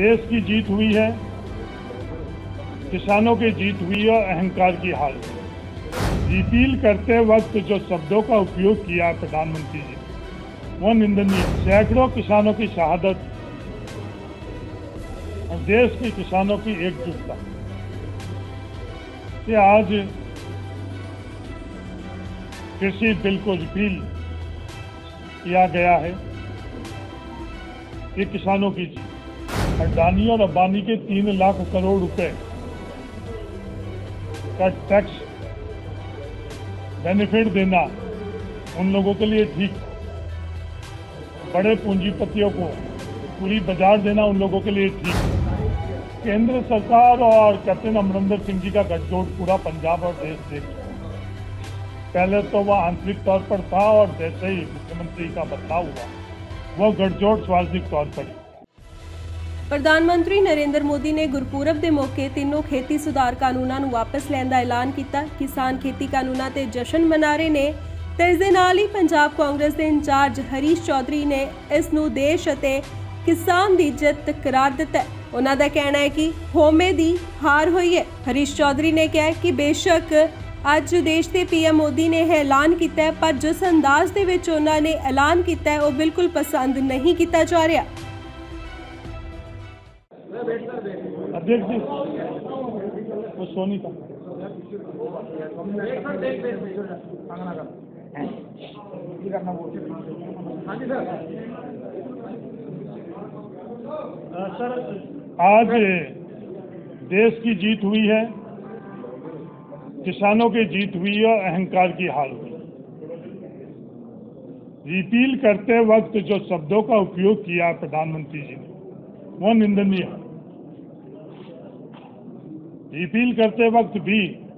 देश की जीत हुई है, किसानों की जीत हुई और अहंकार की हार हुई। रिपील करते वक्त जो शब्दों का उपयोग किया है प्रधानमंत्री जी ने, वो निंदनीय। सैकड़ों किसानों की शहादत और देश के किसानों की एकजुटता से आज कृषि बिल को रिपील किया गया है। ये किसानों की जीत। अडानी और अंबानी के 3 लाख करोड़ रुपए का टैक्स बेनिफिट देना उन लोगों के लिए ठीक था। बड़े पूंजीपतियों को पूरी बाजार देना उन लोगों के लिए ठीक। केंद्र सरकार और कैप्टन अमरिंदर सिंह जी का गठजोड़ पूरा पंजाब और देश देख चुका। पहले तो वह आंतरिक तौर पर था और जैसे ही मुख्यमंत्री का बदलाव हुआ, वह गठजोड़ स्वाभाविक तौर पर। प्रधानमंत्री नरेंद्र मोदी ने गुरपुरब के मौके तीनों खेती सुधार कानूनों ਨੂੰ वापस ਲੈਣ ਦਾ ਐਲਾਨ ਕੀਤਾ। किसान खेती कानूनों ਤੇ जश्न मना रहे ਨੇ ਤੇ ਇਸ ਦੇ ਨਾਲ ਹੀ ਪੰਜਾਬ ਕਾਂਗਰਸ ਦੇ ਇੰਚਾਰਜ ਹਰੀਸ਼ ਚੌਧਰੀ ਨੇ ਇਸ ਨੂੰ ਦੇਸ਼ ਅਤੇ किसान ਦੀ ਜਿੱਤ ਕਰਾਰ ਦਿੱਤਾ। ਉਹਨਾਂ ਦਾ ਕਹਿਣਾ ਹੈ ਕਿ ਹੋਮੇ ਦੀ ਹਾਰ ਹੋਈ ਹੈ। ਹਰੀਸ਼ ਚੌਧਰੀ ਨੇ ਕਿਹਾ ਕਿ ਬੇਸ਼ੱਕ ਅੱਜ ਦੇਸ਼ ਦੇ ਪੀਐਮ ਮੋਦੀ ਨੇ ਇਹ ਐਲਾਨ ਕੀਤਾ ਹੈ, ਪਰ ਜਿਸ ਅੰਦਾਜ਼ ਦੇ ਵਿੱਚ ਉਹਨਾਂ ਨੇ ਐਲਾਨ ਕੀਤਾ ਹੈ ਉਹ ਬਿਲਕੁਲ ਪਸੰਦ ਨਹੀਂ ਕੀਤਾ ਜਾ ਰਿਹਾ। अध्यक्ष जी, वो सोनी का आज देश की जीत हुई है, किसानों की जीत हुई और अहंकार की हार हुई। रिपील करते वक्त जो शब्दों का उपयोग किया प्रधानमंत्री जी ने, वो निंदनीय है। रिपील करते वक्त भी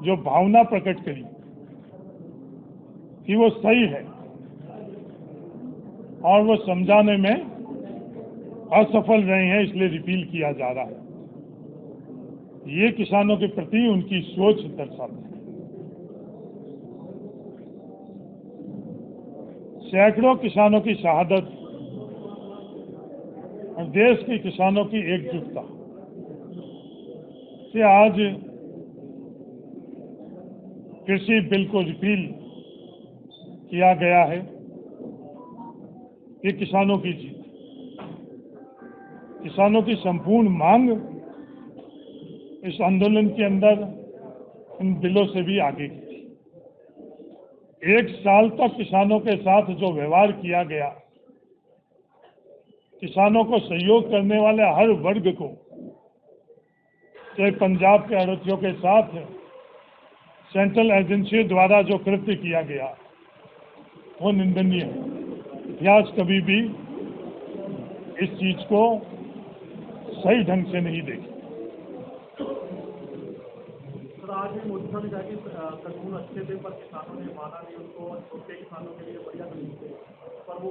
जो भावना प्रकट करी कि वो सही है और वो समझाने में असफल रहे हैं, इसलिए रिपील किया जा रहा है। ये किसानों के प्रति उनकी सोच दर्शाती है। सैकड़ों किसानों की शहादत और देश के किसानों की एकजुटता से आज कृषि बिल को रिपील किया गया है। ये किसानों की जीत। किसानों की संपूर्ण मांग इस आंदोलन के अंदर इन बिलों से भी आगे की थी। 1 साल तक किसानों के साथ जो व्यवहार किया गया, किसानों को सहयोग करने वाले हर वर्ग को, चाहे पंजाब के आड़तियों के साथ सेंट्रल एजेंसी द्वारा जो कृत्य किया गया, वो निंदनीय है। इतिहास कभी भी इस चीज को सही ढंग से नहीं देखी। आज भी मोदी साहब ने कहा कि कानून अच्छे थे, पर किसानों ने माना नहीं उनको। छोटे किसानों के लिए बढ़िया कानून थे, पर वो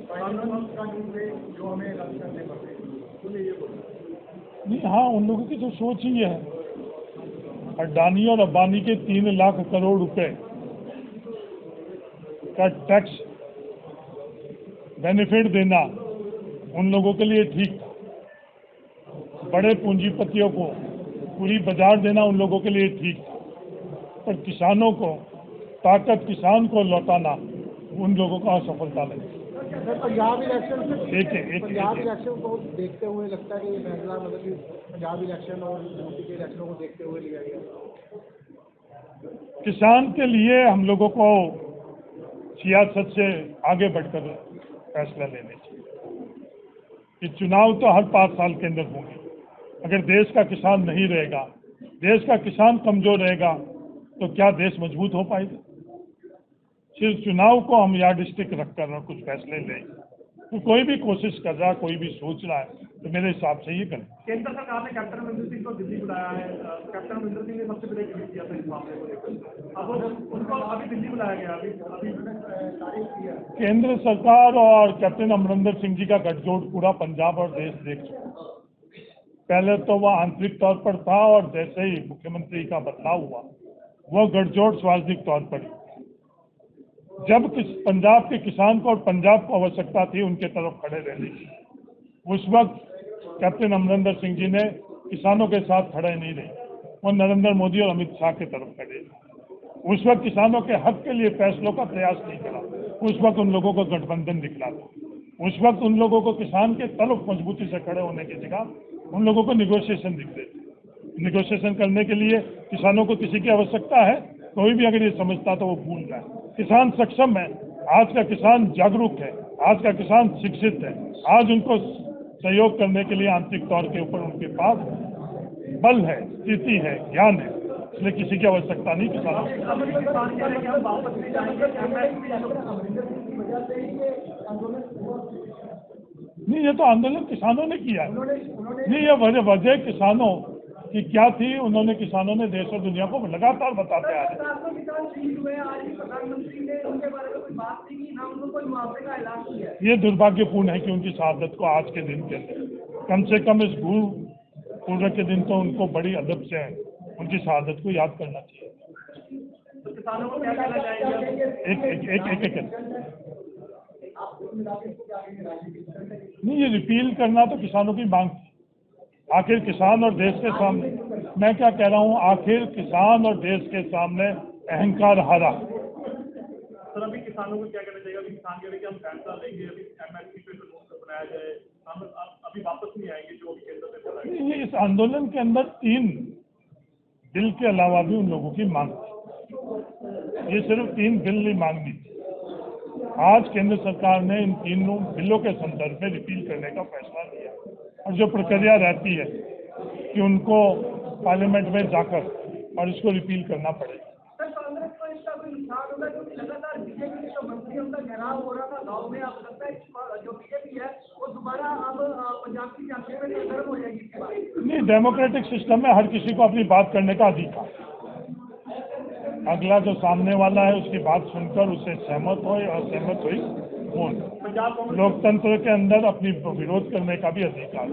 कानून थे जो हमें रद्द करने पड़ते। उन्हें ये बोला नहीं, हाँ, उन लोगों की तो सोच ही है। अडानी और अंबानी के 3 लाख करोड़ रुपए का टैक्स बेनिफिट देना उन लोगों के लिए ठीक था। बड़े पूंजीपतियों को पूरी बाजार देना उन लोगों के लिए ठीक था, पर किसानों को ताकत, किसान को लौटाना उन लोगों का असफलता लगी। पंजाब इलेक्शन को देखते हुए लगता है कि ये फैसला मतलब कि पंजाब इलेक्शन और यूपी के इलेक्शनों को देखते हुए लिया गया। किसान के लिए हम लोगों को सियासत से आगे बढ़कर फैसला लेने चाहिए। कि चुनाव तो हर 5 साल के अंदर होंगे। अगर देश का किसान नहीं रहेगा, देश का किसान कमजोर रहेगा, तो क्या देश मजबूत हो पाएगा? सिर्फ चुनाव को हम यार्डस्टिक रखकर कुछ फैसले लें, तो कोई भी कोशिश कर रहा है, कोई भी सोच रहा है, तो मेरे हिसाब से ये करें। केंद्र सरकार ने कैप्टन अमरिंदर सिंह को दिल्ली बुलाया है। कैप्टन अमरिंदर सिंह ने सबसे पहले ट्वीट किया था इस मामले को लेकर। अब उनको अभी दिल्ली बुलाया गया। अभी तारीख किया केंद्र सरकार और कैप्टन अमरिंदर सिंह जी का गठजोड़ पूरा पंजाब और देश देख चुका। पहले तो वह आंतरिक तौर पर था और जैसे ही मुख्यमंत्री का बदलाव हुआ, वह गठजोड़ स्वाभाविक तौर पर। जब पंजाब के किसान को और पंजाब को आवश्यकता थी उनके तरफ खड़े रहने की, उस वक्त कैप्टन अमरिंदर सिंह जी ने किसानों के साथ खड़े नहीं रहे, वो नरेंद्र मोदी और अमित शाह की तरफ खड़े। उस वक्त किसानों के हक के लिए फैसलों का प्रयास नहीं करा, उस वक्त उन लोगों को गठबंधन दिखला था। उस वक्त उन लोगों को किसान के तरफ मजबूती से खड़े होने की जगह उन लोगों को निगोशिएशन दिखते थे। निगोशिएशन करने के लिए किसानों को किसी की आवश्यकता है, कोई भी अगर ये समझता तो वो भूल रहा है। किसान सक्षम है, आज का किसान जागरूक है, आज का किसान शिक्षित है, आज उनको सहयोग करने के लिए आंतरिक तौर के ऊपर उनके पास बल है, स्थिति है, ज्ञान है, इसलिए किसी की आवश्यकता नहीं किसानों की। नहीं, ये तो आंदोलन किसानों ने किया है। नहीं, ये वजह किसानों की क्या थी, उन्होंने किसानों ने देश और दुनिया को लगातार बताते आ रहे हैं। ये दुर्भाग्यपूर्ण है कि उनकी शहादत को आज के दिन के अंदर, कम से कम इस गुरु पूर्व के दिन तो उनको बड़ी अदब से उनकी शहादत को याद करना चाहिए। तो किसानों को क्या कहना चाहेंगे? एक नहीं, ये रिपील करना तो किसानों की मांग थी। आखिर किसान और देश के सामने, मैं क्या कह रहा हूँ, आखिर किसान और देश के सामने अहंकार हारा। सर, अभी किसानों को क्या कहना चाहिए? अभी किसान कह रहे हैं कि हम फैसला लेंगे, अभी एमएसपी पे कानून बनाया जाए, हम अभी वापस नहीं आएंगे जो अभी केंद्र में चला है। ये इस आंदोलन के अंदर 3 बिल के अलावा भी उन लोगों की मांग थी। ये सिर्फ 3 बिल नहीं मांगनी थी। आज केंद्र सरकार ने इन 3 बिलों के संदर्भ में रिपील करने का फैसला लिया और जो प्रक्रिया रहती है कि उनको पार्लियामेंट में जाकर और इसको रिपील करना पड़ेगा। सर, कांग्रेस को इसका कोई नुकसान होगा क्योंकि लगातार बीजेपी के जो मंत्री उनका घेराव हो रहा था गाँव में, अब लगता है जो बीजेपी है वो दोबारा अब पंजाब की सियासत में सरगर्म हो जाएगी। नहीं, डेमोक्रेटिक सिस्टम में हर किसी को अपनी बात करने का अधिकार, अगला जो सामने वाला है उसकी बात सुनकर उससे सहमत हो या असहमत हो, लोकतंत्र के अंदर अपनी विरोध करने का भी अधिकार,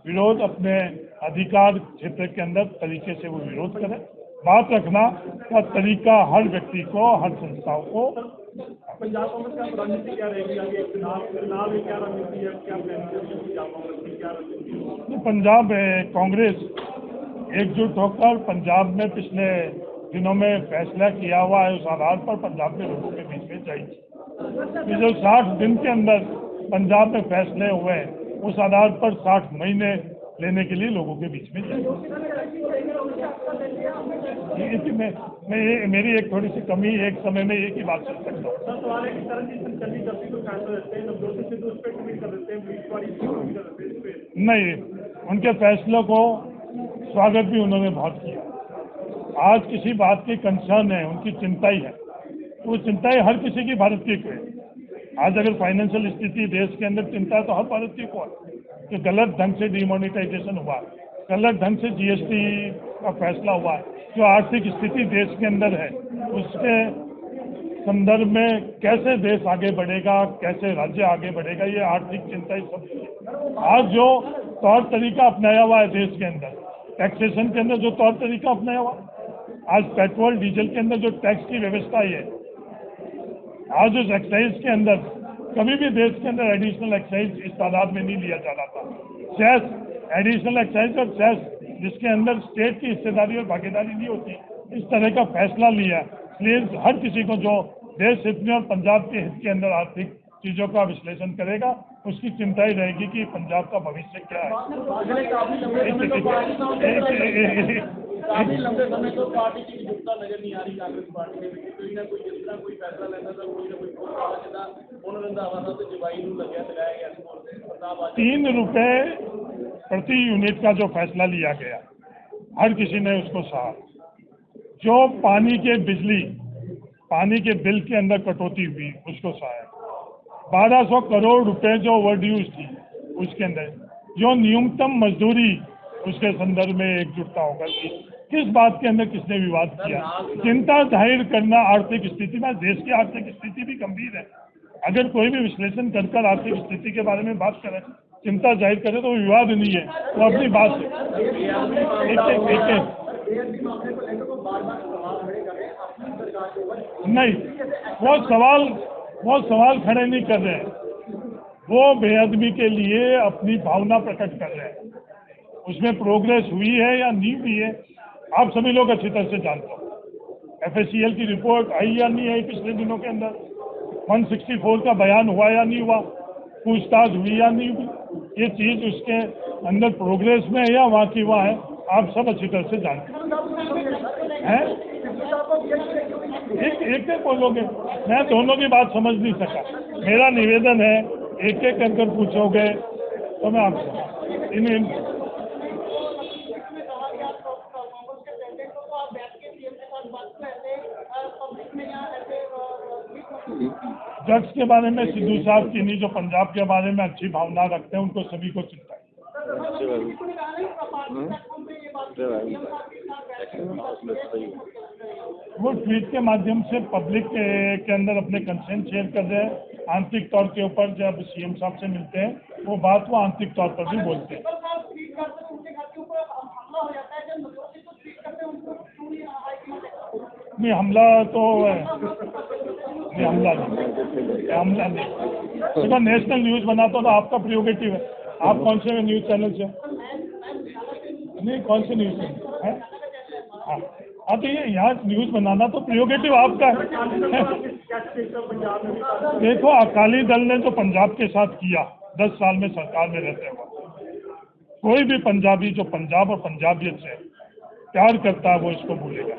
विरोध अपने अधिकार क्षेत्र के अंदर तरीके से वो विरोध करे। बात रखना का तरीका हर व्यक्ति को, हर संस्थाओं को। पंजाब कांग्रेस का रणनीति क्या रहेगी आगे? चुनाव में क्या रणनीति है, क्या प्लानिंग है पंजाब कांग्रेस की, क्या रणनीति है? पंजाब कांग्रेस एकजुट होकर पंजाब में पिछले दिनों में फैसला किया हुआ है, उस आधार पर पंजाब के लोगों के बीच में जाएगी। जो 60 दिन के अंदर पंजाब में फैसले हुए हैं, उस आधार पर 60 महीने लेने के लिए लोगों के बीच में जाएगी। मेरी एक थोड़ी सी कमी, एक समय में एक ही बात सुन सकता हूँ। सर, सवाल है कि नहीं, उनके फैसलों को स्वागत भी उन्होंने बहुत किया। आज किसी बात की कंसर्न है, उनकी चिंता ही है, वो चिंता ही हर किसी की भारतीय को है। आज अगर फाइनेंशियल स्थिति देश के अंदर चिंता है तो हर भारतीय को है कि गलत ढंग से डिमोनेटाइजेशन हुआ, गलत ढंग से जीएसटी का फैसला हुआ, जो आर्थिक स्थिति देश के अंदर है उसके संदर्भ में कैसे देश आगे बढ़ेगा, कैसे राज्य आगे बढ़ेगा, ये आर्थिक चिंता ही सब। आज जो तौर तरीका अपनाया हुआ है देश के अंदर, टैक्सेशन के अंदर जो तौर तरीका अपनाया हुआ, आज पेट्रोल डीजल के अंदर जो टैक्स की व्यवस्था है, आज उस एक्साइज के अंदर कभी भी देश के अंदर एडिशनल एक्साइज इस तादाद में नहीं लिया जा रहा था। सेस, एडिशनल एक्साइज और सेस जिसके अंदर स्टेट की हिस्सेदारी और भागीदारी नहीं होती, इस तरह का फैसला लिया। इसलिए हर किसी को जो देश हित में और पंजाब के हित के अंदर आर्थिक चीज़ों का विश्लेषण करेगा, उसकी चिंता ही रहेगी कि पंजाब का भविष्य क्या है। काफी लंबे समय तो पार्टी की एकजुटता नजर नहीं आ रही कांग्रेस पार्टी में, कोई ना कोई जिस तरह कोई फैसला लेता था, कोई ना कोई ₹3 प्रति यूनिट का जो फैसला लिया गया, हर किसी ने उसको सहा। जो पानी के बिल के अंदर कटौती हुई उसको सहाया। 1200 करोड़ रुपए जो ओवरड्यूज थी उसके अंदर, जो न्यूनतम मजदूरी उसके संदर्भ में एकजुटता होकर की, किस बात के अंदर किसने विवाद किया। चिंता जाहिर करना आर्थिक स्थिति में, देश की आर्थिक स्थिति भी गंभीर है। अगर कोई भी विश्लेषण कर आर्थिक स्थिति के बारे में बात करे, चिंता जाहिर करे तो विवाद नहीं है, वो अपनी बात नहीं, वो सवाल खड़े नहीं कर रहे हैं। वो बेअदबी के लिए अपनी भावना प्रकट कर रहे हैं। उसमें प्रोग्रेस हुई है या नहीं हुई है आप सभी लोग अच्छी तरह से जानते हो। FACL की रिपोर्ट आई या नहीं आई पिछले दिनों के अंदर, 164 का बयान हुआ या नहीं हुआ, पूछताछ हुई या नहीं हुई, ये चीज उसके अंदर प्रोग्रेस में है या वहाँ की वहाँ है, आप सब अच्छी तरह से जानते हैं। एक बोलोगे, मैं दोनों की बात समझ नहीं सका। मेरा निवेदन है एक एक कर पूछोगे तो मैं आपसे इन ड्रग्स के बारे में सिद्धू साहब की नहीं, जो पंजाब के बारे में अच्छी भावना रखते हैं उनको सभी को चिंता है। वो ट्वीट के माध्यम से पब्लिक के अंदर अपने कंसर्न शेयर कर रहे हैं। आंतरिक तौर के ऊपर जब CM साहब से मिलते हैं वो बात वो आंतरिक तौर पर भी बोलते हैं। नहीं, हमला तो हमला नहीं। देखो, नेशनल न्यूज बनाता तो आपका प्रियोगेटिव है। आप कौन से न्यूज चैनल से? नहीं, कौन से न्यूज चैनल है? हाँ, तो ये यहाँ न्यूज बनाना तो प्रियोगेटिव आपका है। देखो, अकाली दल ने जो पंजाब के साथ किया 10 साल में सरकार में रहते हुए, कोई भी पंजाबी जो पंजाब और पंजाबियत से प्यार करता है वो इसको भूलेगा।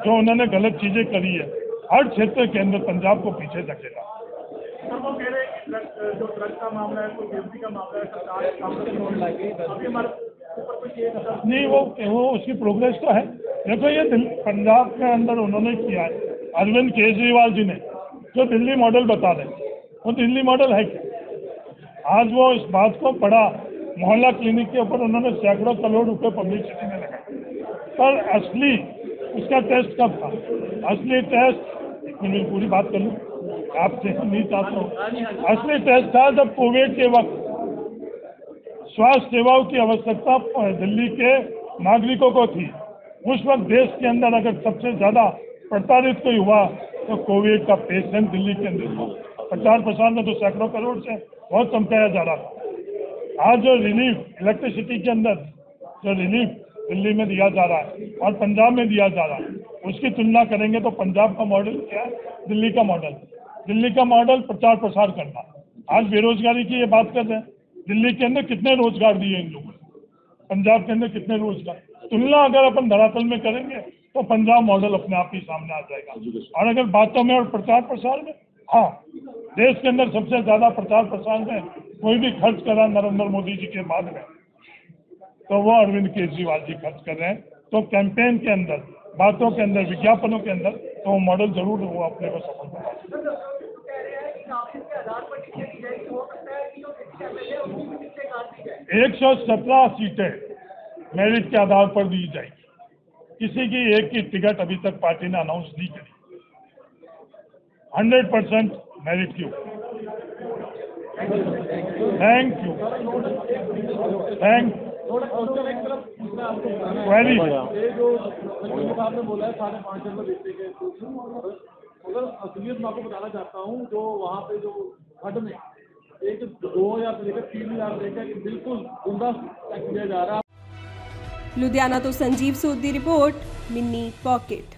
जो उन्होंने गलत चीजें करी है हर क्षेत्र के अंदर पंजाब को पीछे धकेला। सर, वो कह रहे हैं कि जो ड्रग्स का मामला है, कोई बेइज्जती का मामला है, सरकार नहीं, वो उसकी प्रोग्रेस तो है। देखो, ये पंजाब के अंदर उन्होंने किया है। अरविंद केजरीवाल जी ने जो दिल्ली मॉडल बता रहे, वो दिल्ली मॉडल है क्या? आज वो इस बात को पढ़ा, मोहल्ला क्लिनिक के ऊपर उन्होंने सैकड़ों करोड़ रुपए पब्लिसिटी में लगाए, पर असली उसका टेस्ट कब था? असली टेस्ट, एक मिनट पूरी बात कर लूँ, आपसे हम नहीं चाहता हूँ। असली टेस्ट था जब कोविड के वक्त स्वास्थ्य सेवाओं की आवश्यकता दिल्ली के नागरिकों को थी। उस वक्त देश के अंदर अगर सबसे ज्यादा प्रताड़ित कोई हुआ तो कोविड का पेशेंट दिल्ली के अंदर था। प्रचार प्रसार में तो सैकड़ों करोड़ से बहुत चमकाया जा रहा था। आज जो रिलीफ इलेक्ट्रिसिटी के अंदर जो रिलीफ दिल्ली में दिया जा रहा है और पंजाब में दिया जा रहा है, उसकी तुलना करेंगे तो पंजाब का मॉडल क्या है, दिल्ली का मॉडल। दिल्ली का मॉडल प्रचार प्रसार करना। आज बेरोजगारी की ये बात कर रहे हैं, दिल्ली के अंदर कितने रोजगार दिए इन लोगों ने, पंजाब के अंदर कितने रोजगार। तुलना अगर अपन धरातल में करेंगे तो पंजाब मॉडल अपने आप ही सामने आ जाएगा। और अगर बातों में और प्रचार प्रसार में, हाँ, देश के अंदर सबसे ज्यादा प्रचार प्रसार में कोई भी खर्च करा नरेंद्र मोदी जी के बाद में तो वो अरविंद केजरीवाल जी खर्च कर रहे हैं। तो कैंपेन के अंदर, बातों के अंदर, विज्ञापनों के अंदर तो वो मॉडल जरूर वो अपने को सफल बना। 117 सीटें मेरिट के आधार पर दी जाएगी। किसी की एक की टिकट अभी तक पार्टी ने अनाउंस नहीं करी। 100% मेरिट की। Thank you. वेरी आपने बोला है 5.5 में बेचने के, अगर असलियत मैं आपको बताना चाहता हूँ, जो वहाँ पे जो खड में 2,000 से लेकर 3,000 लेकर बिल्कुल गुंडा किया जा रहा है। लुधियाना तो संजीव सूद की रिपोर्ट, मिनी पॉकेट।